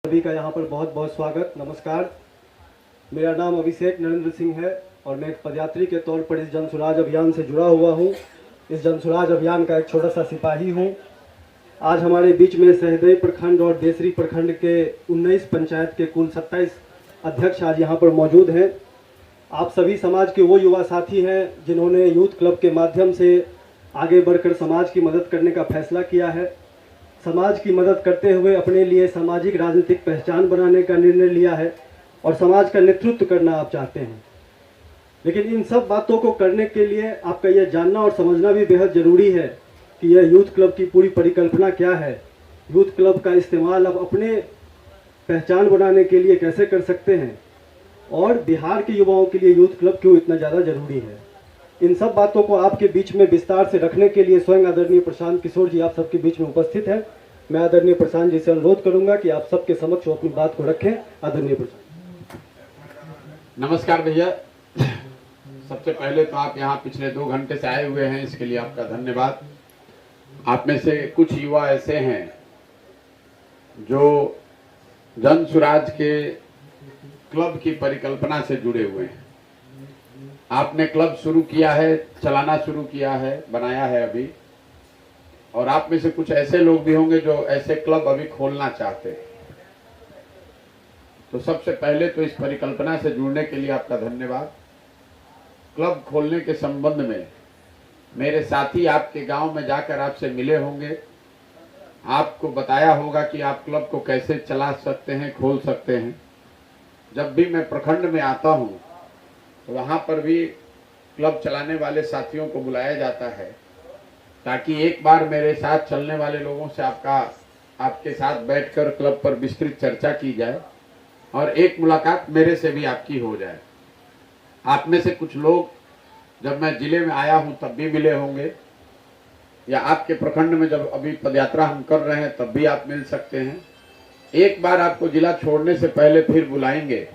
सभी का यहाँ पर बहुत बहुत स्वागत। नमस्कार, मेरा नाम अभिषेक नरेंद्र सिंह है और मैं एक पदयात्री के तौर पर इस जन सुराज अभियान से जुड़ा हुआ हूँ। इस जन सुराज अभियान का एक छोटा सा सिपाही हूँ। आज हमारे बीच में सहदेई प्रखंड और देसरी प्रखंड के 19 पंचायत के कुल 27 अध्यक्ष आज यहाँ पर मौजूद हैं। आप सभी समाज के वो युवा साथी हैं जिन्होंने यूथ क्लब के माध्यम से आगे बढ़कर समाज की मदद करने का फैसला किया है। समाज की मदद करते हुए अपने लिए सामाजिक राजनीतिक पहचान बनाने का निर्णय लिया है और समाज का नेतृत्व करना आप चाहते हैं। लेकिन इन सब बातों को करने के लिए आपका यह जानना और समझना भी बेहद ज़रूरी है कि यह यूथ क्लब की पूरी परिकल्पना क्या है। यूथ क्लब का इस्तेमाल आप अपने पहचान बनाने के लिए कैसे कर सकते हैं और बिहार के युवाओं के लिए यूथ क्लब क्यों इतना ज़्यादा ज़रूरी है। इन सब बातों को आपके बीच में विस्तार से रखने के लिए स्वयं आदरणीय प्रशांत किशोर जी आप सबके बीच में उपस्थित हैं। मैं आदरणीय प्रशांत जी से अनुरोध करूंगा कि आप सबके समक्ष अपनी बात को रखें। आदरणीय प्रशांत। नमस्कार भैया। सबसे पहले तो आप यहाँ पिछले 2 घंटे से आए हुए हैं, इसके लिए आपका धन्यवाद। आप में से कुछ युवा ऐसे हैं जो जन सुराज के क्लब की परिकल्पना से जुड़े हुए हैं। आपने क्लब शुरू किया है, चलाना शुरू किया है, बनाया है अभी, और आप में से कुछ ऐसे लोग भी होंगे जो ऐसे क्लब अभी खोलना चाहते हैं। तो सबसे पहले तो इस परिकल्पना से जुड़ने के लिए आपका धन्यवाद। क्लब खोलने के संबंध में मेरे साथी आपके गांव में जाकर आपसे मिले होंगे, आपको बताया होगा कि आप क्लब को कैसे चला सकते हैं, खोल सकते हैं। जब भी मैं प्रखंड में आता हूं तो वहाँ पर भी क्लब चलाने वाले साथियों को बुलाया जाता है ताकि एक बार मेरे साथ चलने वाले लोगों से आपके साथ बैठकर क्लब पर विस्तृत चर्चा की जाए और एक मुलाकात मेरे से भी आपकी हो जाए। आप में से कुछ लोग जब मैं जिले में आया हूँ तब भी मिले होंगे, या आपके प्रखंड में जब अभी पदयात्रा हम कर रहे हैं तब भी आप मिल सकते हैं। एक बार आपको जिला छोड़ने से पहले फिर बुलाएंगे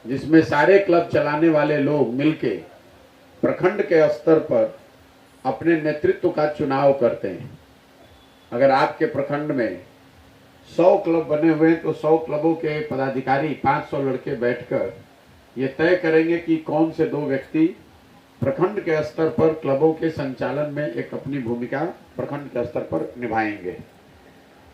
जिसमें सारे क्लब चलाने वाले लोग मिलके प्रखंड के स्तर पर अपने नेतृत्व का चुनाव करते हैं। अगर आपके प्रखंड में 100 क्लब बने हुए हैं तो 100 क्लबों के पदाधिकारी 500 लड़के बैठकर ये तय करेंगे कि कौन से 2 व्यक्ति प्रखंड के स्तर पर क्लबों के संचालन में एक अपनी भूमिका प्रखंड के स्तर पर निभाएंगे।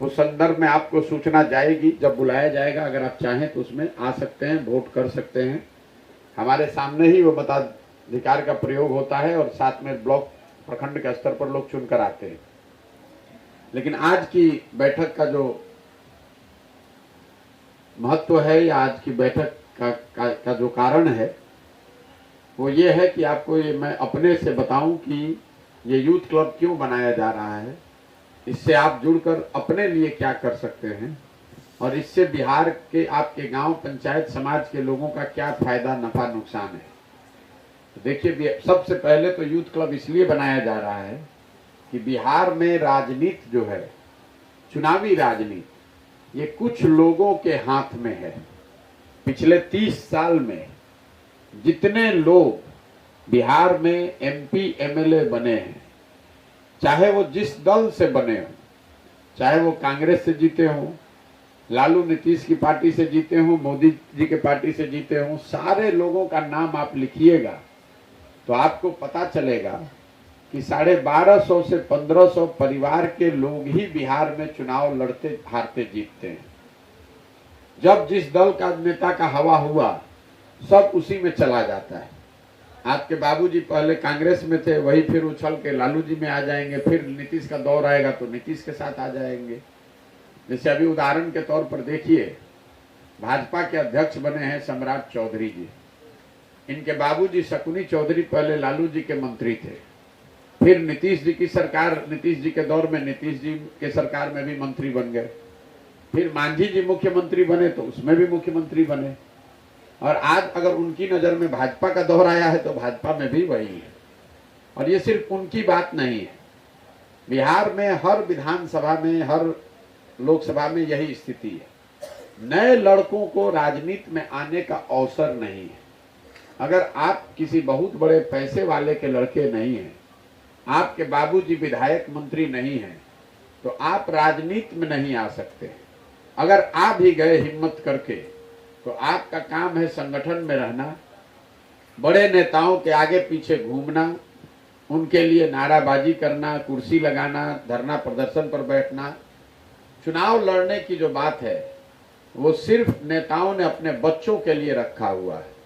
उस संदर्भ में आपको सूचना जाएगी जब बुलाया जाएगा। अगर आप चाहें तो उसमें आ सकते हैं, वोट कर सकते हैं। हमारे सामने ही वो मताधिकार का प्रयोग होता है और साथ में ब्लॉक प्रखंड के स्तर पर लोग चुनकर आते हैं। लेकिन आज की बैठक का जो महत्व है या आज की बैठक का जो कारण है वो ये है कि आपको ये मैं अपने से बताऊं कि ये यूथ क्लब क्यों बनाया जा रहा है, इससे आप जुड़कर अपने लिए क्या कर सकते हैं और इससे बिहार के आपके गांव, पंचायत, समाज के लोगों का क्या फायदा, नफा, नुकसान है। तो देखिए, सबसे पहले तो यूथ क्लब इसलिए बनाया जा रहा है कि बिहार में राजनीति जो है, चुनावी राजनीति, ये कुछ लोगों के हाथ में है। पिछले 30 साल में जितने लोग बिहार में MP MLA बने हैं, चाहे वो जिस दल से बने हों, चाहे वो कांग्रेस से जीते हों, लालू नीतीश की पार्टी से जीते हों, मोदी जी के पार्टी से जीते हों, सारे लोगों का नाम आप लिखिएगा तो आपको पता चलेगा कि 1250 से 1500 परिवार के लोग ही बिहार में चुनाव लड़ते हारते जीतते हैं। जब जिस दल का नेता का हवा हुआ सब उसी में चला जाता है। आपके बाबूजी पहले कांग्रेस में थे, वही फिर उछल के लालू जी में आ जाएंगे, फिर नीतीश का दौर आएगा तो नीतीश के साथ आ जाएंगे। जैसे अभी उदाहरण के तौर पर देखिए, भाजपा के अध्यक्ष बने हैं सम्राट चौधरी जी। इनके बाबूजी शकुनी चौधरी पहले लालू जी के मंत्री थे, फिर नीतीश जी की सरकार, नीतीश जी के दौर में नीतीश जी के सरकार में भी मंत्री बन गए, फिर मांझी जी मुख्यमंत्री बने तो उसमें भी मुख्यमंत्री बने, और आज अगर उनकी नजर में भाजपा का दौर आया है तो भाजपा में भी वही है। और ये सिर्फ उनकी बात नहीं है, बिहार में हर विधानसभा में, हर लोकसभा में यही स्थिति है। नए लड़कों को राजनीति में आने का अवसर नहीं है। अगर आप किसी बहुत बड़े पैसे वाले के लड़के नहीं हैं, आपके बाबूजी विधायक मंत्री नहीं हैं, तो आप राजनीति में नहीं आ सकते। अगर आ भी गए हिम्मत करके तो आपका काम है संगठन में रहना, बड़े नेताओं के आगे पीछे घूमना, उनके लिए नाराबाजी करना, कुर्सी लगाना, धरना प्रदर्शन पर बैठना। चुनाव लड़ने की जो बात है वो सिर्फ नेताओं ने अपने बच्चों के लिए रखा हुआ है।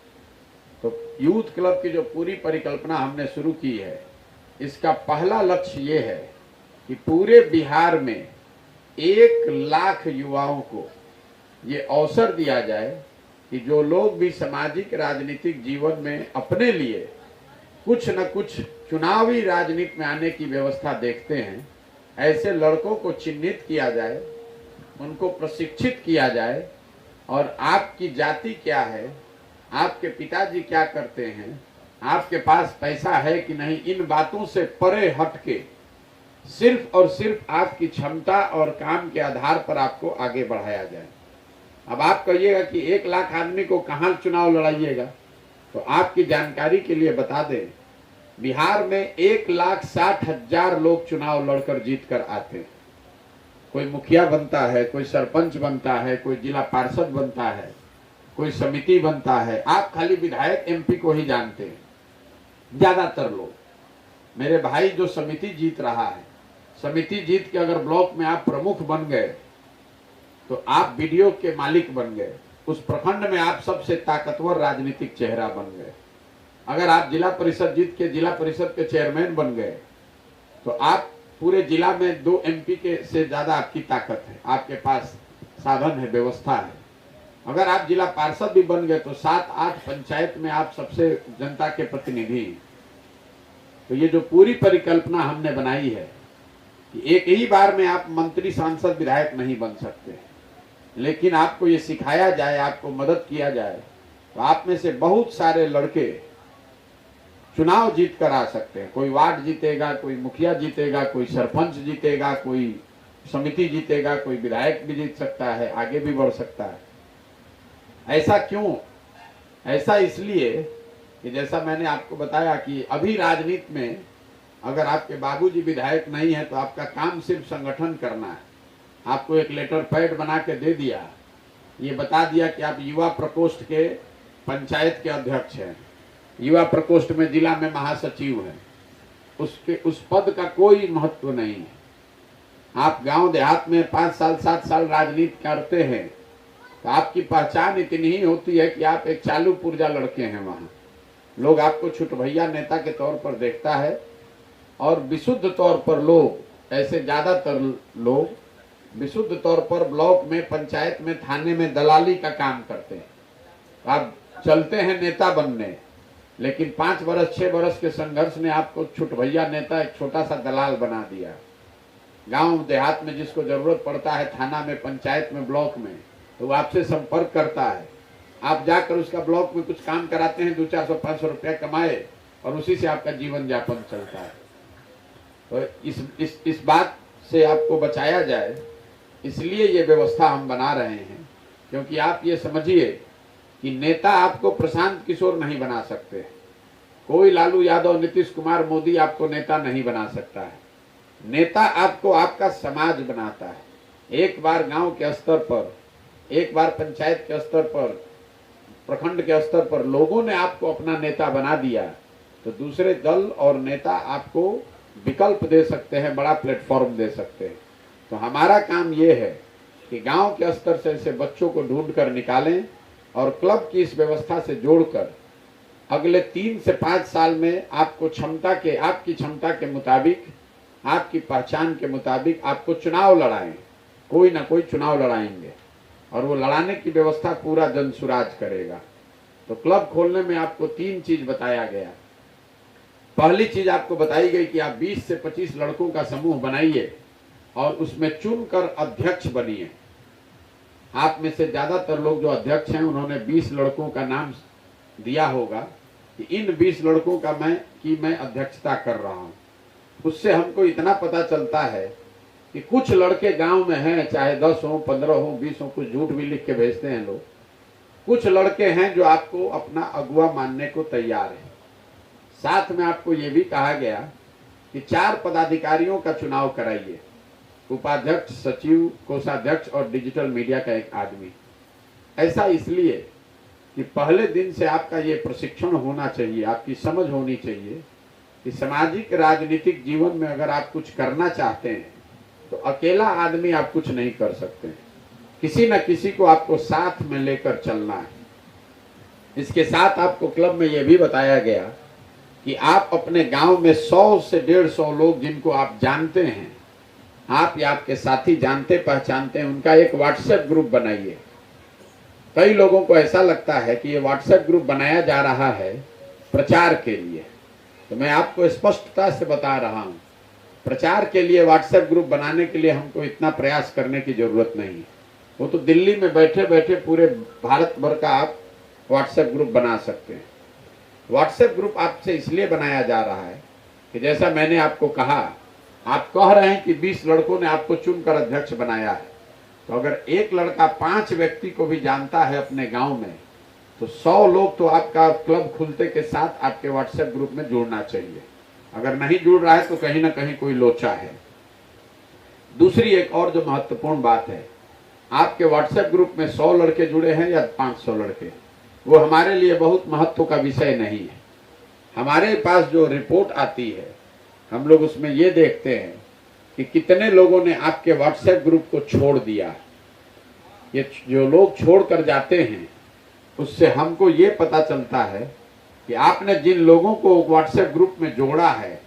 तो यूथ क्लब की जो पूरी परिकल्पना हमने शुरू की है, इसका पहला लक्ष्य ये है कि पूरे बिहार में 1 लाख युवाओं को ये अवसर दिया जाए कि जो लोग भी सामाजिक राजनीतिक जीवन में अपने लिए कुछ न कुछ चुनावी राजनीति में आने की व्यवस्था देखते हैं, ऐसे लड़कों को चिन्हित किया जाए, उनको प्रशिक्षित किया जाए और आपकी जाति क्या है, आपके पिताजी क्या करते हैं, आपके पास पैसा है कि नहीं, इन बातों से परे हटके सिर्फ और सिर्फ आपकी क्षमता और काम के आधार पर आपको आगे बढ़ाया जाए। अब आप कहिएगा कि 1 लाख आदमी को कहाँ चुनाव लड़ाइएगा, तो आपकी जानकारी के लिए बता दें, बिहार में 1,60,000 लोग चुनाव लड़कर जीत कर आते हैं। कोई मुखिया बनता है, कोई सरपंच बनता है, कोई जिला पार्षद बनता है, कोई समिति बनता है। आप खाली विधायक एमपी को ही जानते हैं ज्यादातर लोग। मेरे भाई जो समिति जीत रहा है, समिति जीत के अगर ब्लॉक में आप प्रमुख बन गए तो आप बीडीओ के मालिक बन गए, उस प्रखंड में आप सबसे ताकतवर राजनीतिक चेहरा बन गए। अगर आप जिला परिषद जीत के जिला परिषद के चेयरमैन बन गए तो आप पूरे जिला में 2 एमपी के से ज्यादा आपकी ताकत है, आपके पास साधन है, व्यवस्था है। अगर आप जिला पार्षद भी बन गए तो 7-8 पंचायत में आप सबसे जनता के प्रतिनिधि हैं। तो ये जो पूरी परिकल्पना हमने बनाई है कि एक ही बार में आप मंत्री, सांसद, विधायक नहीं बन सकते, लेकिन आपको ये सिखाया जाए, आपको मदद किया जाए तो आप में से बहुत सारे लड़के चुनाव जीत कर आ सकते हैं। कोई वार्ड जीतेगा, कोई मुखिया जीतेगा, कोई सरपंच जीतेगा, कोई समिति जीतेगा, कोई विधायक भी जीत सकता है, आगे भी बढ़ सकता है। ऐसा क्यों? ऐसा इसलिए कि जैसा मैंने आपको बताया कि अभी राजनीति में अगर आपके बाबूजी विधायक नहीं है तो आपका काम सिर्फ संगठन करना है। आपको एक लेटर पैड बना के दे दिया, ये बता दिया कि आप युवा प्रकोष्ठ के पंचायत के अध्यक्ष हैं, युवा प्रकोष्ठ में जिला में महासचिव हैं, उस पद का कोई महत्व नहीं है। आप गांव देहात में 5 साल 7 साल राजनीति करते हैं तो आपकी पहचान इतनी ही होती है कि आप एक चालू पुर्जा लड़के हैं। वहां लोग आपको छुट भैया नेता के तौर पर देखता है और विशुद्ध तौर पर लोग, ऐसे ज्यादातर लोग विशुद्ध तौर पर ब्लॉक में, पंचायत में, थाने में दलाली का काम करते हैं। आप चलते हैं नेता बनने, लेकिन 5 वर्ष 6 वर्ष के संघर्ष ने आपको छुट भैया नेता, एक छोटा सा दलाल बना दिया। गांव देहात में जिसको जरूरत पड़ता है, थाना में, पंचायत में, ब्लॉक में, तो वो आपसे संपर्क करता है। आप जाकर उसका ब्लॉक में कुछ काम कराते हैं, 200-400-500 रुपया कमाए और उसी से आपका जीवन यापन चलता है। तो इस बात से आपको बचाया जाए, इसलिए ये व्यवस्था हम बना रहे हैं। क्योंकि आप ये समझिए कि नेता आपको प्रशांत किशोर नहीं बना सकते, कोई लालू यादव, नीतीश कुमार, मोदी आपको नेता नहीं बना सकता है। नेता आपको आपका समाज बनाता है। एक बार गांव के स्तर पर, एक बार पंचायत के स्तर पर, प्रखंड के स्तर पर लोगों ने आपको अपना नेता बना दिया तो दूसरे दल और नेता आपको विकल्प दे सकते हैं, बड़ा प्लेटफॉर्म दे सकते हैं। तो हमारा काम ये है कि गांव के स्तर से ऐसे बच्चों को ढूंढ कर निकालें और क्लब की इस व्यवस्था से जोड़कर अगले 3 से 5 साल में आपको आपकी क्षमता के मुताबिक, आपकी पहचान के मुताबिक आपको चुनाव लड़ाएं। कोई ना कोई चुनाव लड़ाएंगे और वो लड़ाने की व्यवस्था पूरा जनसुराज करेगा। तो क्लब खोलने में आपको 3 चीज बताया गया। पहली चीज आपको बताई गई कि आप 20 से 25 लड़कों का समूह बनाइए और उसमें चुनकर अध्यक्ष बनिए। आप में से ज्यादातर लोग जो अध्यक्ष हैं उन्होंने 20 लड़कों का नाम दिया होगा कि इन 20 लड़कों का मैं अध्यक्षता कर रहा हूं। उससे हमको इतना पता चलता है कि कुछ लड़के गांव में हैं, चाहे 10 हो, 15 हो, 20 हो, कुछ झूठ भी लिख के भेजते हैं लोग। कुछ लड़के हैं जो आपको अपना अगुआ मानने को तैयार है। साथ में आपको ये भी कहा गया कि 4 पदाधिकारियों का चुनाव कराइए। उपाध्यक्ष, सचिव, कोषाध्यक्ष और डिजिटल मीडिया का एक आदमी। ऐसा इसलिए कि पहले दिन से आपका ये प्रशिक्षण होना चाहिए, आपकी समझ होनी चाहिए कि सामाजिक राजनीतिक जीवन में अगर आप कुछ करना चाहते हैं तो अकेला आदमी आप कुछ नहीं कर सकते, किसी न किसी को आपको साथ में लेकर चलना है। इसके साथ आपको क्लब में यह भी बताया गया कि आप अपने गांव में 100 से 150 लोग जिनको आप जानते हैं, आप या आपके साथी जानते पहचानते हैं, उनका एक व्हाट्सएप ग्रुप बनाइए। कई लोगों को ऐसा लगता है कि ये व्हाट्सएप ग्रुप बनाया जा रहा है प्रचार के लिए, तो मैं आपको स्पष्टता से बता रहा हूं, प्रचार के लिए व्हाट्सएप ग्रुप बनाने के लिए हमको इतना प्रयास करने की जरूरत नहीं है। वो तो दिल्ली में बैठे बैठे पूरे भारत भर का आप व्हाट्सएप ग्रुप बना सकते हैं। व्हाट्सएप ग्रुप आपसे इसलिए बनाया जा रहा है कि जैसा मैंने आपको कहा, आप कह रहे हैं कि 20 लड़कों ने आपको चुनकर अध्यक्ष बनाया है, तो अगर एक लड़का 5 व्यक्ति को भी जानता है अपने गांव में, तो 100 लोग तो आपका क्लब खुलते के साथ आपके व्हाट्सएप ग्रुप में जुड़ना चाहिए। अगर नहीं जुड़ रहा है तो कहीं ना कहीं कोई लोचा है। दूसरी एक और जो महत्वपूर्ण बात है, आपके व्हाट्सएप ग्रुप में 100 लड़के जुड़े हैं या 500 लड़के, वो हमारे लिए बहुत महत्व का विषय नहीं है। हमारे पास जो रिपोर्ट आती है, हम लोग उसमें ये देखते हैं कि कितने लोगों ने आपके व्हाट्सएप ग्रुप को छोड़ दिया। ये जो लोग छोड़ कर जाते हैं, उससे हमको ये पता चलता है कि आपने जिन लोगों को व्हाट्सएप ग्रुप में जोड़ा है,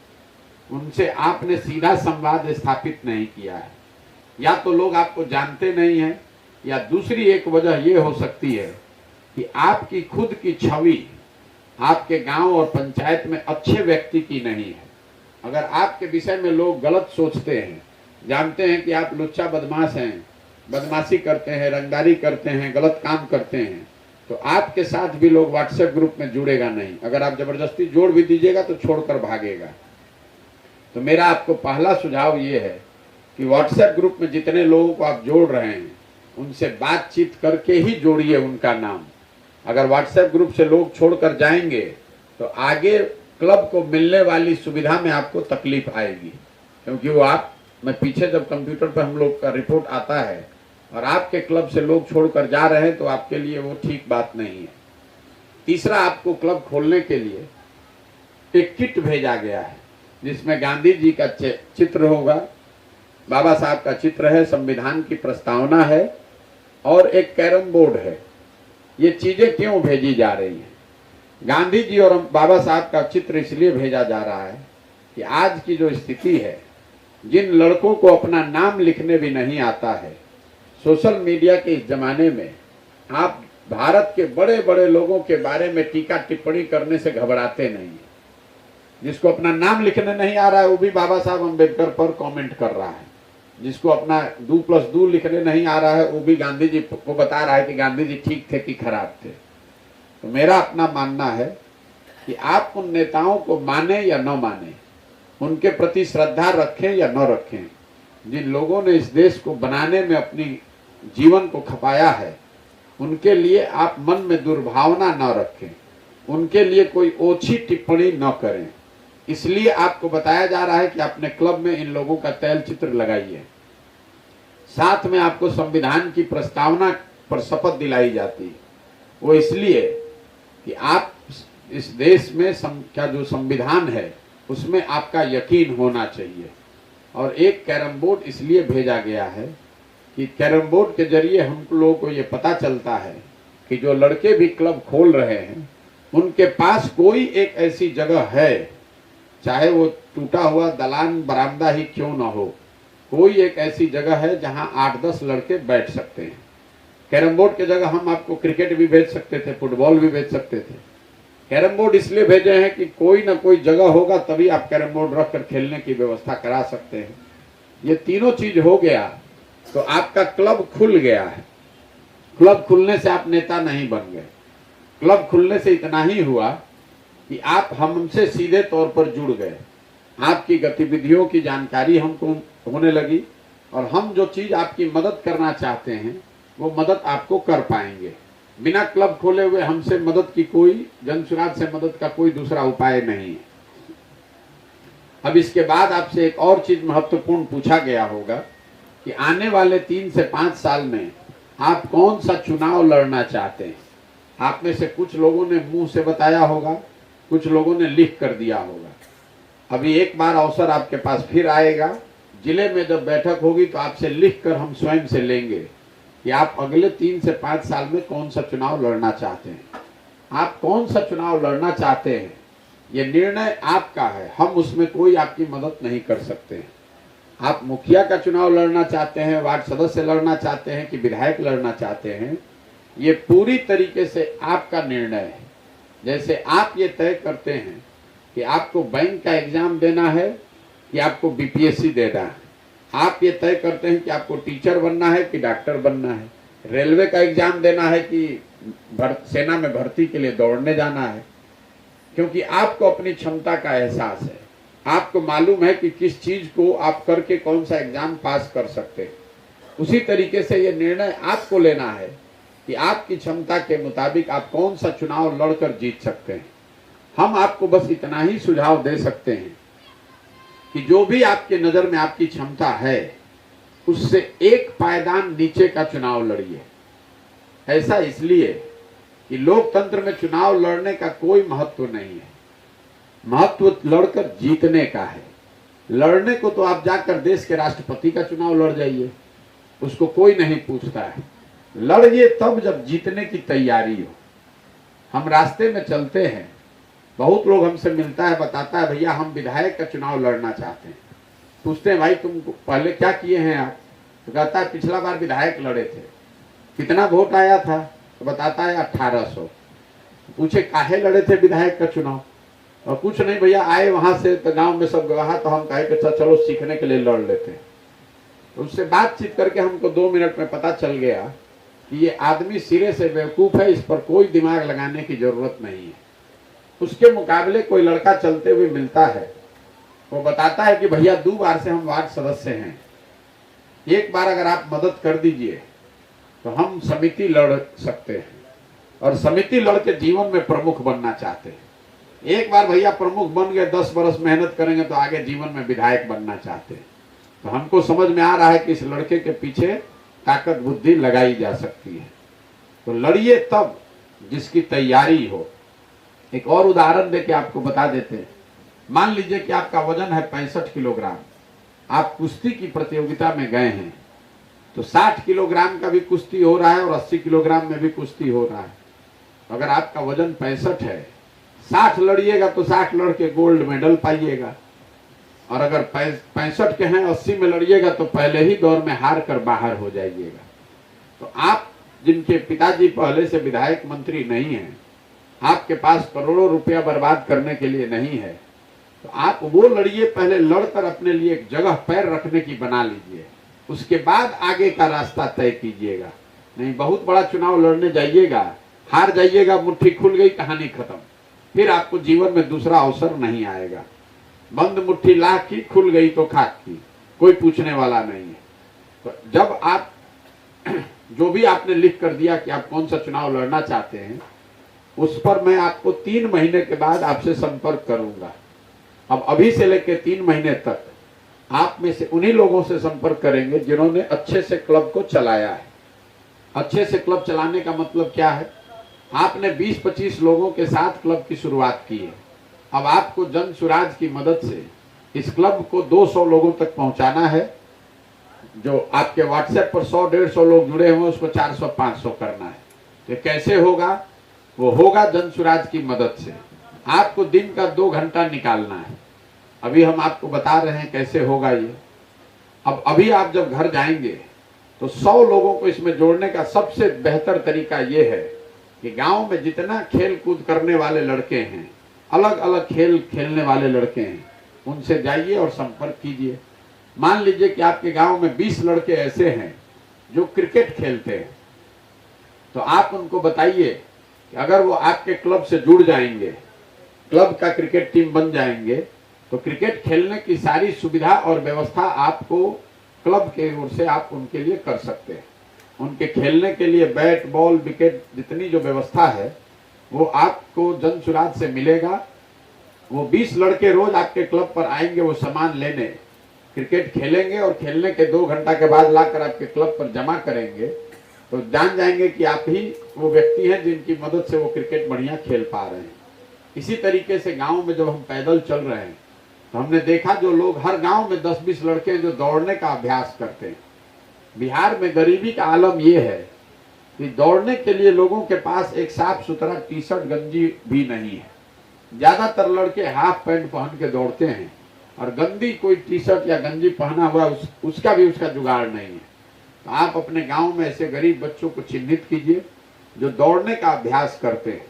उनसे आपने सीधा संवाद स्थापित नहीं किया है। या तो लोग आपको जानते नहीं हैं, या दूसरी एक वजह ये हो सकती है कि आपकी खुद की छवि आपके गांव और पंचायत में अच्छे व्यक्ति की नहीं है। अगर आपके विषय में लोग गलत सोचते हैं, जानते हैं कि आप लुच्चा बदमाश हैं, बदमाशी करते हैं, रंगदारी करते हैं, गलत काम करते हैं, तो आपके साथ भी लोग व्हाट्सएप ग्रुप में जुड़ेगा नहीं। अगर आप जबरदस्ती जोड़ भी दीजिएगा तो छोड़कर भागेगा। तो मेरा आपको पहला सुझाव ये है कि व्हाट्सएप ग्रुप में जितने लोगों को आप जोड़ रहे हैं, उनसे बातचीत करके ही जोड़िए उनका नाम। अगर व्हाट्सएप ग्रुप से लोग छोड़कर जाएंगे तो आगे क्लब को मिलने वाली सुविधा में आपको तकलीफ आएगी, क्योंकि वो मैं पीछे जब कंप्यूटर पर हम लोग का रिपोर्ट आता है और आपके क्लब से लोग छोड़कर जा रहे हैं, तो आपके लिए वो ठीक बात नहीं है। तीसरा, आपको क्लब खोलने के लिए एक किट भेजा गया है जिसमें गांधी जी का चित्र होगा, बाबा साहब का चित्र है, संविधान की प्रस्तावना है और एक कैरम बोर्ड है। ये चीजें क्यों भेजी जा रही हैं? गांधी जी और बाबा साहब का चित्र इसलिए भेजा जा रहा है कि आज की जो स्थिति है, जिन लड़कों को अपना नाम लिखने भी नहीं आता है, सोशल मीडिया के इस जमाने में आप भारत के बड़े बड़े लोगों के बारे में टीका टिप्पणी करने से घबराते नहीं। जिसको अपना नाम लिखने नहीं आ रहा है, वो भी बाबा साहब अम्बेडकर पर कमेंट कर रहा है। जिसको अपना 2+2 लिखने नहीं आ रहा है, वो भी गांधी जी को बता रहा है कि गांधी जी ठीक थे कि खराब थे। तो मेरा अपना मानना है कि आप उन नेताओं को माने या न माने, उनके प्रति श्रद्धा रखें या न रखें, जिन लोगों ने इस देश को बनाने में अपनी जीवन को खपाया है, उनके लिए आप मन में दुर्भावना न रखें, उनके लिए कोई ओछी टिप्पणी न करें। इसलिए आपको बताया जा रहा है कि अपने क्लब में इन लोगों का तैल चित्र लगाइए। साथ में आपको संविधान की प्रस्तावना पर शपथ दिलाई जाती है। वो इसलिए कि आप इस देश में क्या जो संविधान है उसमें आपका यकीन होना चाहिए। और एक कैरम बोर्ड इसलिए भेजा गया है कि कैरम बोर्ड के जरिए हम लोगों को ये पता चलता है कि जो लड़के भी क्लब खोल रहे हैं, उनके पास कोई एक ऐसी जगह है, चाहे वो टूटा हुआ दलान बरामदा ही क्यों ना हो, कोई एक ऐसी जगह है जहां 8-10 लड़के बैठ सकते हैं। कैरम बोर्ड की जगह हम आपको क्रिकेट भी भेज सकते थे, फुटबॉल भी भेज सकते थे। कैरम बोर्ड इसलिए भेजे हैं कि कोई ना कोई जगह होगा तभी आप कैरम बोर्ड रख कर खेलने की व्यवस्था करा सकते हैं। ये तीनों चीज हो गया तो आपका क्लब खुल गया है। क्लब खुलने से आप नेता नहीं बन गए। क्लब खुलने से इतना ही हुआ कि आप हमसे सीधे तौर पर जुड़ गए, आपकी गतिविधियों की जानकारी हमको होने लगी और हम जो चीज आपकी मदद करना चाहते हैं वो मदद आपको कर पाएंगे। बिना क्लब खोले हुए हमसे मदद की कोई, जनसुराज से मदद का कोई दूसरा उपाय नहीं है। अब इसके बाद आपसे एक और चीज महत्वपूर्ण पूछा गया होगा कि आने वाले 3 से 5 साल में आप कौन सा चुनाव लड़ना चाहते हैं। आप में से कुछ लोगों ने मुंह से बताया होगा, कुछ लोगों ने लिख कर दिया होगा। अभी एक बार अवसर आपके पास फिर आएगा, जिले में जब बैठक होगी तो आपसे लिख कर हम स्वयं से लेंगे कि आप अगले 3 से 5 साल में कौन सा चुनाव लड़ना चाहते हैं। आप कौन सा चुनाव लड़ना चाहते हैं ये निर्णय आपका है, हम उसमें कोई आपकी मदद नहीं कर सकते हैं। आप मुखिया का चुनाव लड़ना चाहते हैं, वार्ड सदस्य लड़ना चाहते हैं कि विधायक लड़ना चाहते हैं, ये पूरी तरीके से आपका निर्णय है। जैसे आप ये तय करते हैं कि आपको बैंक का एग्जाम देना है कि आपको बीपीएससी देना है, आप ये तय करते हैं कि आपको टीचर बनना है कि डॉक्टर बनना है, रेलवे का एग्जाम देना है कि सेना में भर्ती के लिए दौड़ने जाना है, क्योंकि आपको अपनी क्षमता का एहसास है। आपको मालूम है कि किस चीज को आप करके कौन सा एग्जाम पास कर सकते हैं। उसी तरीके से ये निर्णय आपको लेना है कि आपकी क्षमता के मुताबिक आप कौन सा चुनाव लड़कर जीत सकते हैं। हम आपको बस इतना ही सुझाव दे सकते हैं कि जो भी आपके नजर में आपकी क्षमता है उससे एक पायदान नीचे का चुनाव लड़िए। ऐसा इसलिए कि लोकतंत्र में चुनाव लड़ने का कोई महत्व नहीं है, महत्व लड़कर जीतने का है। लड़ने को तो आप जाकर देश के राष्ट्रपति का चुनाव लड़ जाइए, उसको कोई नहीं पूछता है। लड़िए तब जब जीतने की तैयारी हो। हम रास्ते में चलते हैं, बहुत लोग हमसे मिलता है, बताता है भैया हम विधायक का चुनाव लड़ना चाहते हैं। पूछते हैं भाई तुम पहले क्या किए हैं आप, तो कहता है पिछला बार विधायक लड़े थे, कितना वोट आया था, तो बताता है 1800। पूछे काहे लड़े थे विधायक का चुनाव, और कुछ नहीं भैया आए वहां से तो गांव में सब गवाह, तो हम कहे कि चलो सीखने के लिए लड़ लेते हैं। तो उससे बातचीत करके हमको 2 मिनट में पता चल गया कि ये आदमी सिरे से बेवकूफ है, इस पर कोई दिमाग लगाने की जरूरत नहीं है। उसके मुकाबले कोई लड़का चलते हुए मिलता है, वो बताता है कि भैया 2 बार से हम वार्ड सदस्य हैं, एक बार अगर आप मदद कर दीजिए तो हम समिति लड़ सकते हैं, और समिति लड़ के जीवन में प्रमुख बनना चाहते हैं। एक बार भैया प्रमुख बन गए, 10 बरस मेहनत करेंगे तो आगे जीवन में विधायक बनना चाहते हैं। तो हमको समझ में आ रहा है कि इस लड़के के पीछे ताकत बुद्धि लगाई जा सकती है। तो लड़िए तब जिसकी तैयारी हो। एक और उदाहरण देके आपको बता देते हैं। मान लीजिए कि आपका वजन है 65 किलोग्राम, आप कुश्ती की प्रतियोगिता में गए हैं, तो 60 किलोग्राम का भी कुश्ती हो रहा है और 80 किलोग्राम में भी कुश्ती हो रहा है। अगर आपका वजन 65 है, 60 लड़िएगा तो 60 लड़के गोल्ड मेडल पाइएगा, और अगर 65 के हैं 80 में लड़िएगा तो पहले ही दौर में हार कर बाहर हो जाइएगा। तो आप जिनके पिताजी पहले से विधायक मंत्री नहीं हैं, आपके पास करोड़ों रुपया बर्बाद करने के लिए नहीं है, तो आप वो लड़िए, पहले लड़कर अपने लिए एक जगह पैर रखने की बना लीजिए, उसके बाद आगे का रास्ता तय कीजिएगा। नहीं बहुत बड़ा चुनाव लड़ने जाइएगा, हार जाइएगा, मुट्ठी खुल गई, कहानी खत्म, फिर आपको जीवन में दूसरा अवसर नहीं आएगा। बंद मुट्ठी लाख की, खुल गई तो खाक की, कोई पूछने वाला नहीं है। तो जब आप जो भी आपने लिख कर दिया कि आप कौन सा चुनाव लड़ना चाहते हैं, उस पर मैं आपको 3 महीने के बाद आपसे संपर्क करूंगा। अब अभी से लेकर 3 महीने तक आप में से उन्हीं लोगों से संपर्क करेंगे जिन्होंने अच्छे से क्लब को चलाया है। अच्छे से क्लब चलाने का मतलब क्या है, आपने 20-25 लोगों के साथ क्लब की शुरुआत की है। अब आपको जन सुराज की मदद से इस क्लब को 200 लोगों तक पहुंचाना है। जो आपके व्हाट्सएप पर 100-150 लोग जुड़े हुए उसको 400-500 करना है। तो कैसे होगा, वो होगा जन सुराज की मदद से। आपको दिन का 2 घंटा निकालना है। अभी हम आपको बता रहे हैं कैसे होगा ये। अब अभी आप जब घर जाएंगे तो 100 लोगों को इसमें जोड़ने का सबसे बेहतर तरीका ये है कि गांव में जितना खेल कूद करने वाले लड़के हैं, अलग अलग खेल खेलने वाले लड़के हैं, उनसे जाइए और संपर्क कीजिए। मान लीजिए कि आपके गांव में 20 लड़के ऐसे हैं जो क्रिकेट खेलते हैं, तो आप उनको बताइए कि अगर वो आपके क्लब से जुड़ जाएंगे, क्लब का क्रिकेट टीम बन जाएंगे, तो क्रिकेट खेलने की सारी सुविधा और व्यवस्था आपको क्लब के ओर से आप उनके लिए कर सकते हैं। उनके खेलने के लिए बैट बॉल विकेट जितनी जो व्यवस्था है वो आपको जन सुराज से मिलेगा। वो 20 लड़के रोज आपके क्लब पर आएंगे वो सामान लेने, क्रिकेट खेलेंगे और खेलने के 2 घंटा के बाद लाकर आपके क्लब पर जमा करेंगे तो जान जाएंगे कि आप ही वो व्यक्ति हैं जिनकी मदद से वो क्रिकेट बढ़िया खेल पा रहे हैं। इसी तरीके से गांव में जब हम पैदल चल रहे हैं तो हमने देखा जो लोग हर गांव में 10-20 लड़के हैं जो दौड़ने का अभ्यास करते हैं। बिहार में गरीबी का आलम ये है कि दौड़ने के लिए लोगों के पास एक साफ सुथरा टी शर्ट गंजी भी नहीं है। ज्यादातर लड़के हाफ पैंट पहन के दौड़ते हैं और गंदी कोई टी शर्ट या गंजी पहना हुआ उसका भी उसका जुगाड़ नहीं है। तो आप अपने गांव में ऐसे गरीब बच्चों को चिन्हित कीजिए जो दौड़ने का अभ्यास करते हैं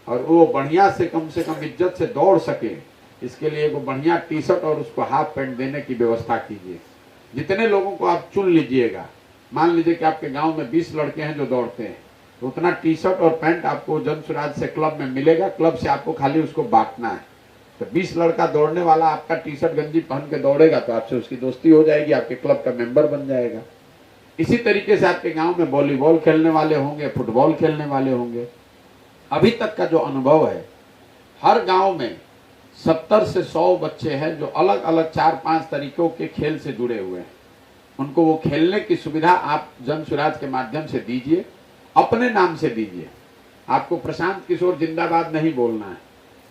और वो बढ़िया से कम इज्जत से दौड़ सके। इसके लिए वो बढ़िया टी शर्ट और उसको हाफ पैंट देने की व्यवस्था कीजिए। जितने लोगों को आप चुन लीजिएगा, मान लीजिए कि आपके गांव में 20 लड़के हैं जो दौड़ते हैं, तो उतना टी शर्ट और पैंट आपको जन स्वराज से क्लब में मिलेगा। क्लब से आपको खाली उसको बांटना है। तो 20 लड़का दौड़ने वाला आपका टी शर्ट गंजी पहन के दौड़ेगा तो आपसे उसकी दोस्ती हो जाएगी, आपके क्लब का मेंबर बन जाएगा। इसी तरीके से आपके गांव में वॉलीबॉल खेलने वाले होंगे, फुटबॉल खेलने वाले होंगे। अभी तक का जो अनुभव है, हर गांव में 70 से 100 बच्चे हैं जो अलग अलग 4-5 तरीकों के खेल से जुड़े हुए हैं। उनको वो खेलने की सुविधा आप जन स्वराज के माध्यम से दीजिए, अपने नाम से दीजिए। आपको प्रशांत किशोर जिंदाबाद नहीं बोलना है,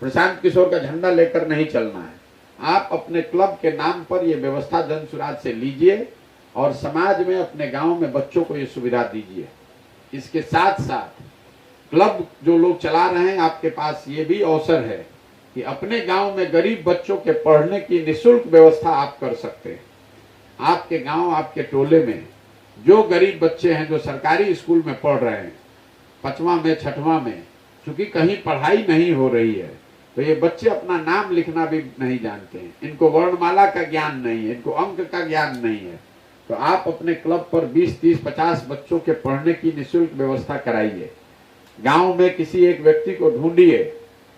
प्रशांत किशोर का झंडा लेकर नहीं चलना है। आप अपने क्लब के नाम पर ये व्यवस्था जन स्वराज से लीजिए और समाज में अपने गांव में बच्चों को ये सुविधा दीजिए। इसके साथ साथ क्लब जो लोग चला रहे हैं, आपके पास ये भी अवसर है कि अपने गांव में गरीब बच्चों के पढ़ने की निःशुल्क व्यवस्था आप कर सकते हैं। आपके गांव, आपके टोले में जो गरीब बच्चे हैं जो सरकारी स्कूल में पढ़ रहे हैं, 5वां में 6वां में, क्योंकि कहीं पढ़ाई नहीं हो रही है, तो ये बच्चे अपना नाम लिखना भी नहीं जानते हैं, इनको वर्णमाला का ज्ञान नहीं है, इनको अंक का ज्ञान नहीं है। तो आप अपने क्लब पर 20, 30, 50 बच्चों के पढ़ने की निःशुल्क व्यवस्था कराइए। गांव में किसी एक व्यक्ति को ढूंढिए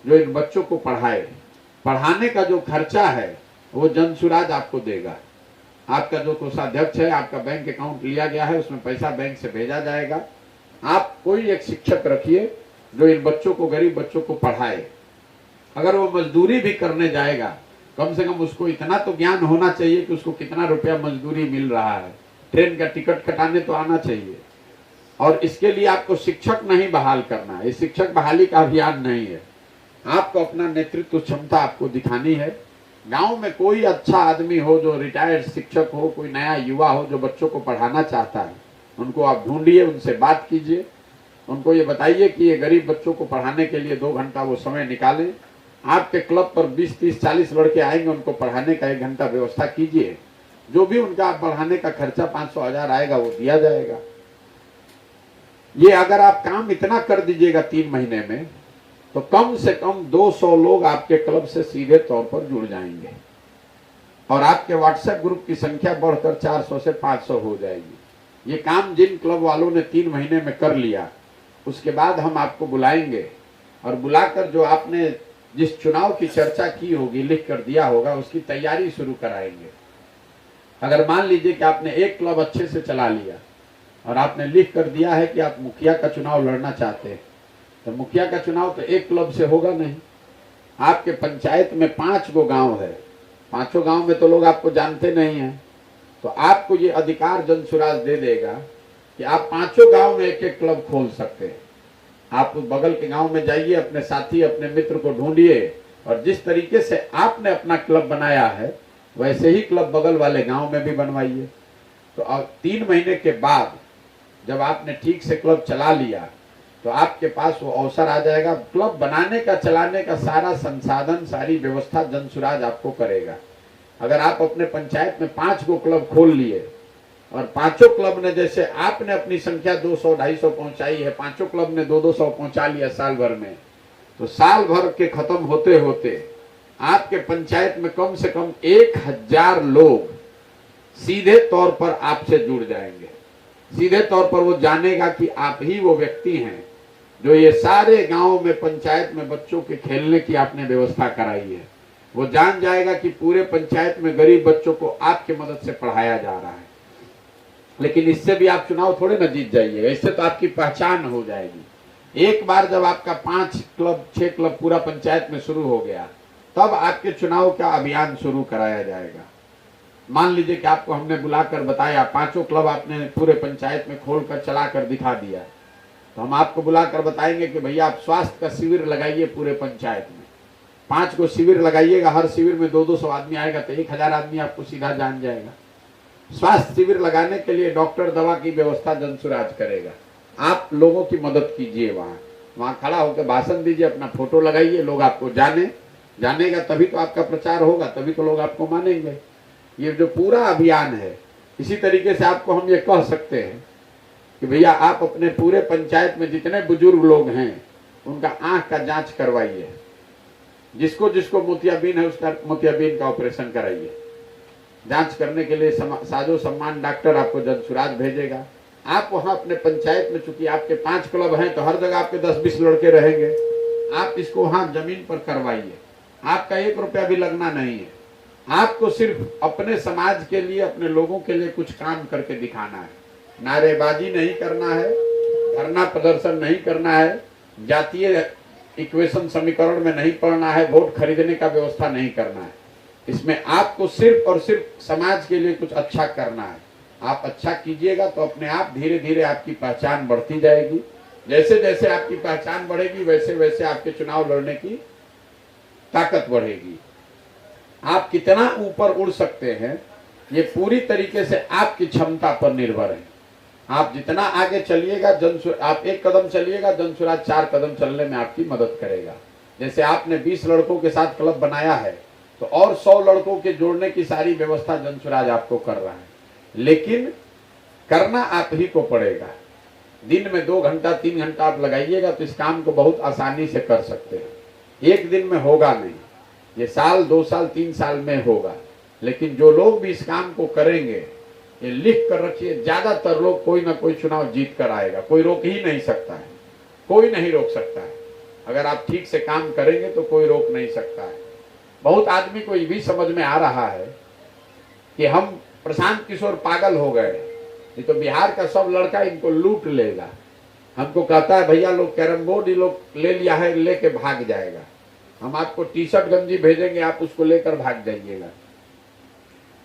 जो इन बच्चों को पढ़ाए। पढ़ाने का जो खर्चा है वो जन स्वराज आपको देगा। आपका जो कोषाध्यक्ष है, आपका बैंक अकाउंट लिया गया है, उसमें पैसा बैंक से भेजा जाएगा। आप कोई एक शिक्षक रखिए जो इन बच्चों को, गरीब बच्चों को पढ़ाए। अगर वो मजदूरी भी करने जाएगा, कम से कम उसको इतना तो ज्ञान होना चाहिए कि उसको कितना रुपया मजदूरी मिल रहा है, ट्रेन का टिकट कटाने तो आना चाहिए। और इसके लिए आपको शिक्षक नहीं बहाल करना है, ये शिक्षक बहाली का अभियान नहीं है। आपको अपना नेतृत्व क्षमता आपको दिखानी है। गांव में कोई अच्छा आदमी हो जो रिटायर्ड शिक्षक हो, कोई नया युवा हो जो बच्चों को पढ़ाना चाहता है, उनको आप ढूंढिए, उनसे बात कीजिए, उनको ये बताइए कि ये गरीब बच्चों को पढ़ाने के लिए 2 घंटा वो समय निकालें। आपके क्लब पर 20, 30, 40 लड़के आएंगे, उनको पढ़ाने का 1 घंटा व्यवस्था कीजिए। जो भी उनका पढ़ाने का खर्चा 500, 1000 आएगा वो दिया जाएगा। ये अगर आप काम इतना कर दीजिएगा 3 महीने में, तो कम से कम 200 लोग आपके क्लब से सीधे तौर पर जुड़ जाएंगे और आपके व्हाट्सएप ग्रुप की संख्या बढ़कर 400 से 500 हो जाएगी। ये काम जिन क्लब वालों ने 3 महीने में कर लिया, उसके बाद हम आपको बुलाएंगे और बुलाकर जो आपने जिस चुनाव की चर्चा की होगी, लिख कर दिया होगा, उसकी तैयारी शुरू कराएंगे। अगर मान लीजिए कि आपने एक क्लब अच्छे से चला लिया और आपने लिख कर दिया है कि आप मुखिया का चुनाव लड़ना चाहते हैं, तो मुखिया का चुनाव तो एक क्लब से होगा नहीं। आपके पंचायत में 5 गो गांव है, 5 गांव में तो लोग आपको जानते नहीं हैं। तो आपको ये अधिकार जन स्वराज दे देगा कि आप 5 गांव में एक एक क्लब खोल सकते हैं। आप बगल के गांव में जाइए, अपने साथी, अपने मित्र को ढूंढिए और जिस तरीके से आपने अपना क्लब बनाया है वैसे ही क्लब बगल वाले गांव में भी बनवाइए। तो अब 3 महीने के बाद जब आपने ठीक से क्लब चला लिया तो आपके पास वो अवसर आ जाएगा। क्लब बनाने का, चलाने का सारा संसाधन, सारी व्यवस्था जन स्वराज आपको करेगा। अगर आप अपने पंचायत में 5 गो क्लब खोल लिए और 5 क्लब ने, जैसे आपने अपनी संख्या 200, 250 पहुंचाई है, 5 क्लब ने 200 पहुंचा लिया साल भर में, तो साल भर के खत्म होते होते आपके पंचायत में कम से कम 1000 लोग सीधे तौर पर आपसे जुड़ जाएंगे। सीधे तौर पर वो जानेगा कि आप ही वो व्यक्ति हैं जो ये सारे गांव में, पंचायत में बच्चों के खेलने की आपने व्यवस्था कराई है। वो जान जाएगा कि पूरे पंचायत में गरीब बच्चों को आपकी मदद से पढ़ाया जा रहा है। लेकिन इससे भी आप चुनाव थोड़े ना जीत जाइएगा, इससे तो आपकी पहचान हो जाएगी। एक बार जब आपका 5 क्लब, 6 क्लब पूरा पंचायत में शुरू हो गया, तब आपके चुनाव का अभियान शुरू कराया जाएगा। मान लीजिए कि आपको हमने बुलाकर बताया, 5 क्लब आपने पूरे पंचायत में खोलकर चलाकर दिखा दिया, तो हम आपको बुलाकर बताएंगे कि भैया आप स्वास्थ्य का शिविर लगाइए पूरे पंचायत में। 5 को शिविर लगाइएगा, हर शिविर में 200-200 आदमी आएगा तो 1000 आदमी आपको सीधा जान जाएगा। स्वास्थ्य शिविर लगाने के लिए डॉक्टर दवा की व्यवस्था जनसुराज करेगा। आप लोगों की मदद कीजिए, वहाँ खड़ा होकर भाषण दीजिए, अपना फोटो लगाइए, लोग आपको जानेगा तभी तो आपका प्रचार होगा, तभी तो लोग आपको मानेंगे। ये जो पूरा अभियान है, इसी तरीके से आपको हम ये कह सकते हैं कि भैया आप अपने पूरे पंचायत में जितने बुजुर्ग लोग हैं उनका आंख का जांच करवाइए, जिसको जिसको मोतियाबिंद है उसका मोतियाबिंद का ऑपरेशन कराइए। जांच करने के लिए साजो सम्मान डॉक्टर आपको जनसुराज भेजेगा। आप वहां अपने पंचायत में, चूंकि आपके 5 क्लब हैं तो हर जगह आपके 10-20 लड़के रहेंगे, आप इसको वहां जमीन पर करवाइए। आपका 1 रुपया भी लगना नहीं है, आपको सिर्फ अपने समाज के लिए, अपने लोगों के लिए कुछ काम करके दिखाना है। नारेबाजी नहीं करना है, धरना प्रदर्शन नहीं करना है, जातीय इक्वेशन समीकरण में नहीं पड़ना है, वोट खरीदने का व्यवस्था नहीं करना है। इसमें आपको सिर्फ और सिर्फ समाज के लिए कुछ अच्छा करना है। आप अच्छा कीजिएगा तो अपने आप धीरे धीरे आपकी पहचान बढ़ती जाएगी। जैसे जैसे आपकी पहचान बढ़ेगी वैसे वैसे आपके चुनाव लड़ने की ताकत बढ़ेगी। आप कितना ऊपर उड़ सकते हैं ये पूरी तरीके से आपकी क्षमता पर निर्भर है। आप जितना आगे चलिएगा, आप 1 कदम चलिएगा, जनसुराज 4 कदम चलने में आपकी मदद करेगा। जैसे आपने 20 लड़कों के साथ क्लब बनाया है तो और 100 लड़कों के जोड़ने की सारी व्यवस्था जनसुराज आपको कर रहा है, लेकिन करना आप ही को पड़ेगा। दिन में 2 घंटा 3 घंटा आप लगाइएगा तो इस काम को बहुत आसानी से कर सकते हैं। 1 दिन में होगा नहीं, ये साल 2 साल 3 साल में होगा, लेकिन जो लोग भी इस काम को करेंगे, ये लिख कर रखिए, ज्यादातर लोग कोई ना कोई चुनाव जीत कर आएगा। कोई रोक ही नहीं सकता है, कोई नहीं रोक सकता है। अगर आप ठीक से काम करेंगे तो कोई रोक नहीं सकता है। बहुत आदमी को ये भी समझ में आ रहा है कि हम प्रशांत किशोर पागल हो गए, ये तो बिहार का सब लड़का इनको लूट लेगा। हमको कहता है भैया लोग कैरम बोर्ड ही लोग ले लिया है, लेके भाग जाएगा। हम आपको टी-शर्ट गंजी भेजेंगे, आप उसको लेकर भाग जाइएगा।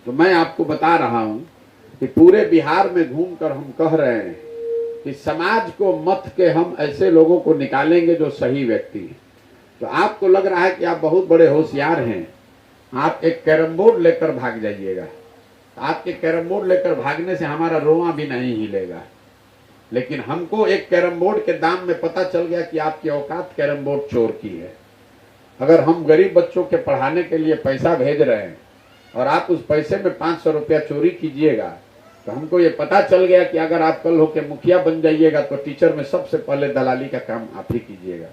तो मैं आपको बता रहा हूं कि पूरे बिहार में घूमकर हम कह रहे हैं कि समाज को मत के हम ऐसे लोगों को निकालेंगे जो सही व्यक्ति हैं। तो आपको लग रहा है कि आप बहुत बड़े होशियार हैं, आप एक कैरम बोर्ड लेकर भाग जाइएगा। आपके कैरम बोर्ड लेकर भागने से हमारा रोआ भी नहीं हिलेगा, लेकिन हमको एक कैरम बोर्ड के दाम में पता चल गया कि आपकी औकात कैरम बोर्ड चोर की है। अगर हम गरीब बच्चों के पढ़ाने के लिए पैसा भेज रहे हैं और आप उस पैसे में 500 रुपया चोरी कीजिएगा, तो हमको ये पता चल गया कि अगर आप कल होकर मुखिया बन जाइएगा तो टीचर में सबसे पहले दलाली का काम आप ही कीजिएगा।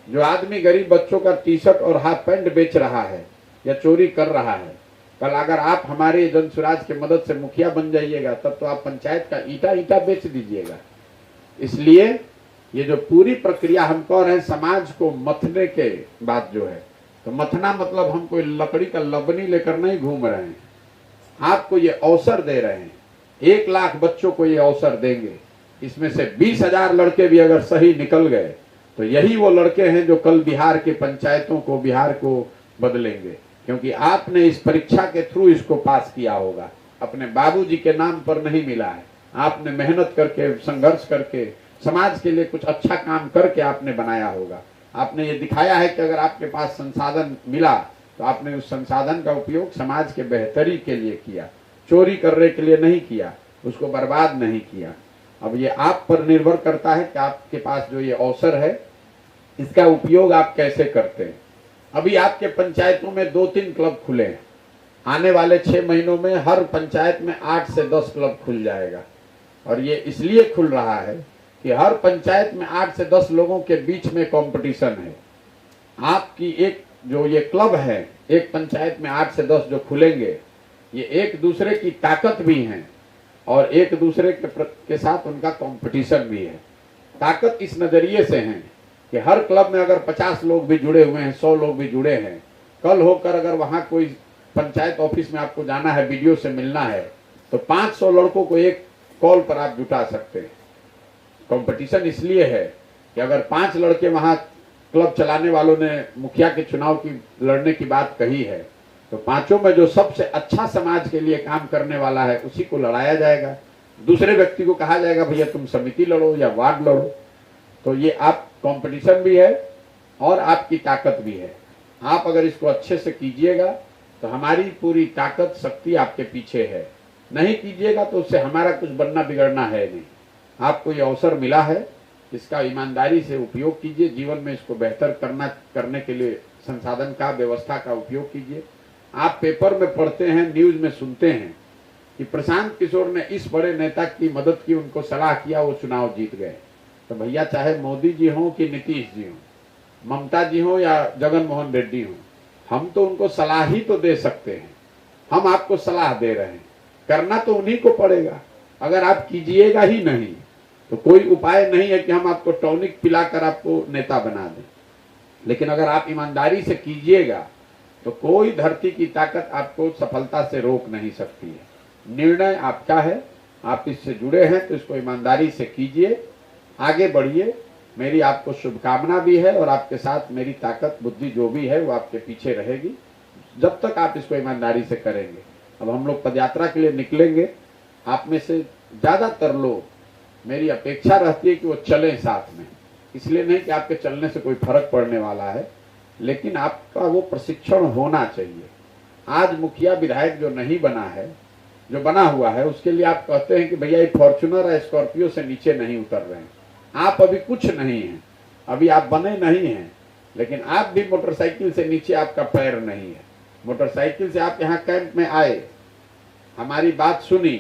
जो आदमी गरीब बच्चों का टी-शर्ट और हाफ पैंट बेच रहा है या चोरी कर रहा है, कल अगर आप हमारे जनसुराज की मदद से मुखिया बन जाइएगा तब तो आप पंचायत का ईटा बेच दीजिएगा। इसलिए ये जो पूरी प्रक्रिया हम कह रहे हैं समाज को मथने के बाद जो है, तो मथना मतलब हम कोई लकड़ी का लबनी लेकर नहीं घूम रहे हैं, आपको ये अवसर दे रहे हैं। 1 लाख बच्चों को ये अवसर देंगे, इसमें से 20,000 लड़के भी अगर सही निकल गए तो यही वो लड़के हैं जो कल बिहार के पंचायतों को, बिहार को बदलेंगे। क्योंकि आपने इस परीक्षा के थ्रू इसको पास किया होगा, अपने बाबूजी के नाम पर नहीं मिला है। आपने मेहनत करके, संघर्ष करके, समाज के लिए कुछ अच्छा काम करके आपने बनाया होगा। आपने ये दिखाया है कि अगर आपके पास संसाधन मिला तो आपने उस संसाधन का उपयोग समाज के बेहतरी के लिए किया, चोरी करने के लिए नहीं किया, उसको बर्बाद नहीं किया। अब ये आप पर निर्भर करता है कि आपके पास जो ये अवसर है इसका उपयोग आप कैसे करते हैं। अभी आपके पंचायतों में 2-3 क्लब खुले हैं, आने वाले 6 महीनों में हर पंचायत में 8 से 10 क्लब खुल जाएगा। और ये इसलिए खुल रहा है कि हर पंचायत में 8 से 10 लोगों के बीच में कंपटीशन है। आपकी एक जो ये क्लब है, एक पंचायत में 8 से 10 जो खुलेंगे, ये एक दूसरे की ताकत भी हैं और एक दूसरे के साथ उनका कंपटीशन भी है। ताकत इस नजरिए से है कि हर क्लब में अगर 50 लोग भी जुड़े हुए हैं, 100 लोग भी जुड़े हैं, कल होकर अगर वहां कोई पंचायत ऑफिस में आपको जाना है, वीडियो से मिलना है, तो 500 लड़कों को एक कॉल पर आप जुटा सकते हैं। कंपटीशन इसलिए है कि अगर 5 लड़के वहां क्लब चलाने वालों ने मुखिया के चुनाव की लड़ने की बात कही है, तो तो पांचों में जो सबसे अच्छा समाज के लिए काम करने वाला है उसी को लड़ाया जाएगा। दूसरे व्यक्ति को कहा जाएगा भैया तुम समिति लड़ो या वार्ड लड़ो। तो ये आप कंपटीशन भी है और आपकी ताकत भी है। आप अगर इसको अच्छे से कीजिएगा तो हमारी पूरी ताकत शक्ति आपके पीछे है। नहीं कीजिएगा तो उससे हमारा कुछ बनना बिगड़ना है नहीं। आपको ये अवसर मिला है, इसका ईमानदारी से उपयोग कीजिए। जीवन में इसको बेहतर करने के लिए संसाधन का, व्यवस्था का उपयोग कीजिए। आप पेपर में पढ़ते हैं, न्यूज में सुनते हैं कि प्रशांत किशोर ने इस बड़े नेता की मदद की, उनको सलाह किया, वो चुनाव जीत गए। तो भैया चाहे मोदी जी हों कि नीतीश जी हों, ममता जी हों या जगन मोहन रेड्डी हों, हम तो उनको सलाह ही तो दे सकते हैं। हम आपको सलाह दे रहे हैं, करना तो उन्हीं को पड़ेगा। अगर आप कीजिएगा ही नहीं तो कोई उपाय नहीं है कि हम आपको टॉनिक पिलाकर आपको नेता बना दें। लेकिन अगर आप ईमानदारी से कीजिएगा तो कोई धरती की ताकत आपको सफलता से रोक नहीं सकती है। निर्णय आपका है, आप इससे जुड़े हैं तो इसको ईमानदारी से कीजिए, आगे बढ़िए। मेरी आपको शुभकामना भी है और आपके साथ मेरी ताकत बुद्धि जो भी है वो आपके पीछे रहेगी जब तक आप इसको ईमानदारी से करेंगे। अब हम लोग पदयात्रा के लिए निकलेंगे। आप में से ज्यादातर लोग, मेरी अपेक्षा रहती है कि वो चलें साथ में। इसलिए नहीं कि आपके चलने से कोई फर्क पड़ने वाला है, लेकिन आपका वो प्रशिक्षण होना चाहिए। आज मुखिया विधायक जो नहीं बना है, जो बना हुआ है, उसके लिए आप कहते हैं कि भैया ये फॉर्च्यूनर या स्कॉर्पियो से नीचे नहीं उतर रहे हैं। आप अभी कुछ नहीं हैं, अभी आप बने नहीं हैं, लेकिन आप भी मोटरसाइकिल से नीचे आपका पैर नहीं है। मोटरसाइकिल से आप यहाँ कैंप में आए, हमारी बात सुनी,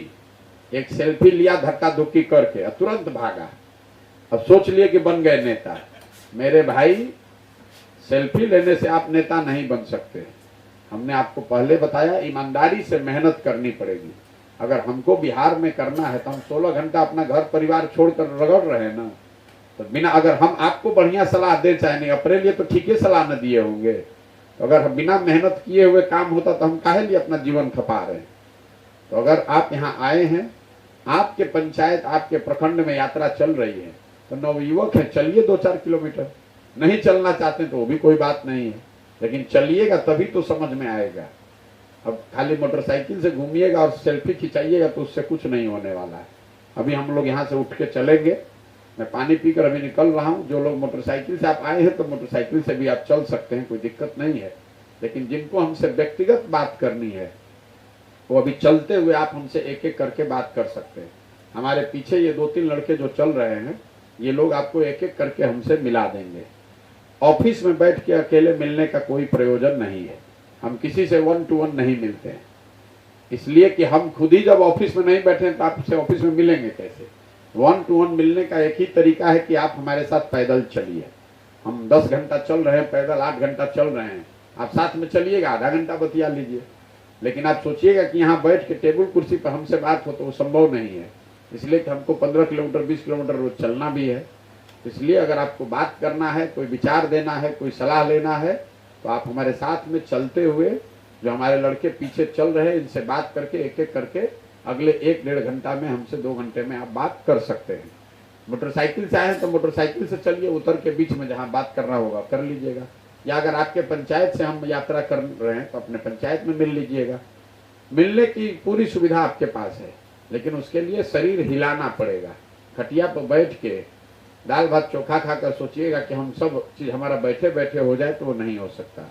एक सेल्फी लिया धक्का धुक्की करके और तुरंत भागा। अब सोच लिए कि बन गए नेता। मेरे भाई, सेल्फी लेने से आप नेता नहीं बन सकते। हमने आपको पहले बताया, ईमानदारी से मेहनत करनी पड़ेगी। अगर हमको बिहार में करना है तो हम 16 घंटा अपना घर परिवार छोड़कर रगड़ रहे हैं ना। तो बिना, अगर हम आपको बढ़िया सलाह दे, चाहे नहीं अपने लिए तो ठीक ही सलाह न दिए होंगे, तो अगर बिना मेहनत किए हुए काम होता तो हम काहे लिए अपना जीवन खपा रहे हैं। तो अगर आप यहाँ आए हैं, आपके पंचायत, आपके प्रखंड में यात्रा चल रही है, तो नवयुवक है, चलिए 2-4 किलोमीटर। नहीं चलना चाहते तो वो भी कोई बात नहीं है, लेकिन चलिएगा तभी तो समझ में आएगा। अब खाली मोटरसाइकिल से घूमिएगा और सेल्फी खिंचाइएगा तो उससे कुछ नहीं होने वाला है। अभी हम लोग यहाँ से उठ के चलेंगे। मैं पानी पीकर अभी निकल रहा हूँ। जो लोग मोटरसाइकिल से आप आए हैं तो मोटरसाइकिल से भी आप चल सकते हैं, कोई दिक्कत नहीं है। लेकिन जिनको हमसे व्यक्तिगत बात करनी है वो अभी चलते हुए आप हमसे एक एक करके बात कर सकते हैं। हमारे पीछे ये 2-3 लड़के जो चल रहे हैं, ये लोग आपको एक एक करके हमसे मिला देंगे। ऑफिस में बैठ के अकेले मिलने का कोई प्रयोजन नहीं है। हम किसी से 1 to 1 नहीं मिलते हैं, इसलिए कि हम खुद ही जब ऑफिस में नहीं बैठे तो आपसे ऑफिस में मिलेंगे कैसे। 1 to 1 मिलने का एक ही तरीका है कि आप हमारे साथ पैदल चलिए। हम 10 घंटा चल रहे हैं पैदल, 8 घंटा चल रहे हैं, आप साथ में चलिएगा, आधा घंटा बतिया लीजिए। लेकिन आप सोचिएगा कि यहाँ बैठ के टेबल कुर्सी पर हमसे बात हो तो वो संभव नहीं है, इसलिए कि हमको 15 किलोमीटर 20 किलोमीटर रोज चलना भी है। इसलिए अगर आपको बात करना है, कोई विचार देना है, कोई सलाह लेना है, तो आप हमारे साथ में चलते हुए, जो हमारे लड़के पीछे चल रहे हैं, इनसे बात करके एक एक करके अगले 1-1.5 घंटा में हमसे 2 घंटे में आप बात कर सकते हैं। मोटरसाइकिल से आए तो मोटरसाइकिल से चलिए, उतर के बीच में जहाँ बात करना होगा कर लीजिएगा। या अगर आपके पंचायत से हम यात्रा कर रहे हैं तो अपने पंचायत में मिल लीजिएगा। मिलने की पूरी सुविधा आपके पास है, लेकिन उसके लिए शरीर हिलाना पड़ेगा। खटिया पर बैठ के दाल भात चोखा खाकर सोचिएगा कि हम सब चीज हमारा बैठे बैठे हो जाए तो वो नहीं हो सकता।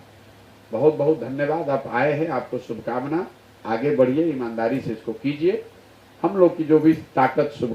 बहुत बहुत धन्यवाद, आप आए हैं, आपको शुभकामना। आगे बढ़िए, ईमानदारी से इसको कीजिए। हम लोग की जो भी ताकत